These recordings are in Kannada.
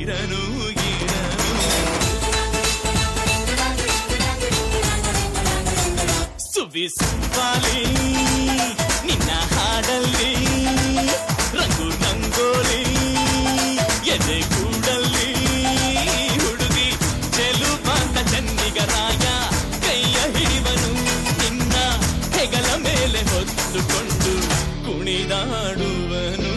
ಇರನು ಸುವಿಸುವಾಲಿ ನಿನ್ನ ಹಾಡಲ್ಲಿ ರಂಗು ರಂಗೋಲಿ ಎದೆ ಕೂಡಲ್ಲಿ ಹುಡುಗಿ ಚೆಲುವಾದ ಚೆನ್ನಿಗರಾಯ ಕೈಯ ಹಿಡಿವನು ನಿನ್ನ ಹೆಗಲ ಮೇಲೆ ಹೊತ್ತುಕೊಂಡು ಕುಣಿದಾಡುವನು.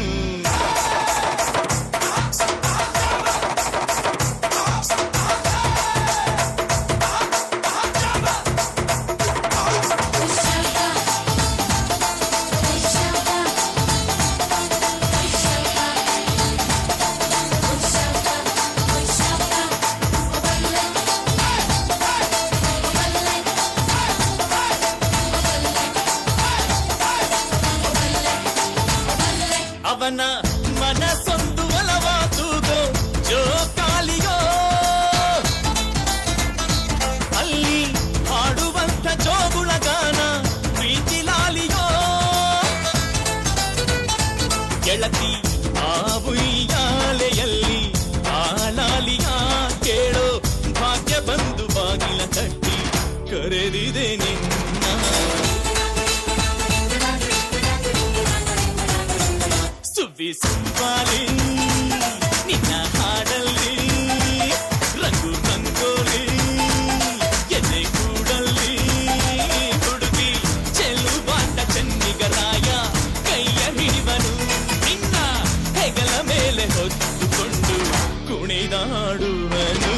ಅವನ ಮನಸ್ಸೊಂದು ಒಲವಾದುದೋ ಜೋಕಾಲಿಯೋ, ಅಲ್ಲಿ ಹಾಡುವಂತ ಜೋಗುಳ ಗಾನ ಪ್ರೀತಿ ಲಾಲಿಯೋ. ಗೆಳತಿ ಆ ಉಯ್ಯಾಲೆಯಲ್ಲಿ ಆಲಾಲಿಯ ಕೇಳೋ ಭಾಗ್ಯ ಬಂದು ಬಾಗಿಲ ತಟ್ಟಿ ಕರೆದಿದೆ ನಿನ್ನ. ಸುವಿಸುವಾಲಿ ನಿನ್ನ ಹಾಡಲ್ಲಿ ರಂಗು ರಂಗೋಲಿ ಎದೆ ಕೂಡಲ್ಲಿ ಹುಡುಗಿ ಚೆಲುವಾದ ಚೆನ್ನಿಗರಾಯ ಕೈಯ ಹಿಡಿವನು ನಿನ್ನ ಹೆಗಲ ಮೇಲೆ ಹೊತ್ತುಕೊಂಡು ಕುಣಿದಾಡುವನು.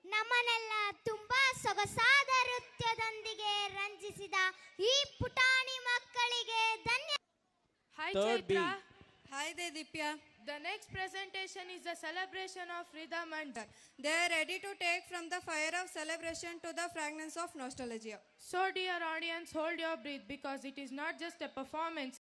ನಮ್ಮನ್ನೆಲ್ಲ ತುಂಬಾ ಸೊಗಸಾದ ನೃತ್ಯದೊಂದಿಗೆ ರಂಜಿಸಿದ ಈ ಪುಟಾಣಿ ಮಕ್ಕಳಿಗೆ ಧನ್ಯ. Hi Chaitra. Hi there Dipya. The next presentation is the celebration of rhythm and They are ready to take from the fire of celebration to the fragrance of nostalgia. so dear audience, hold your breath because it is not just a performance.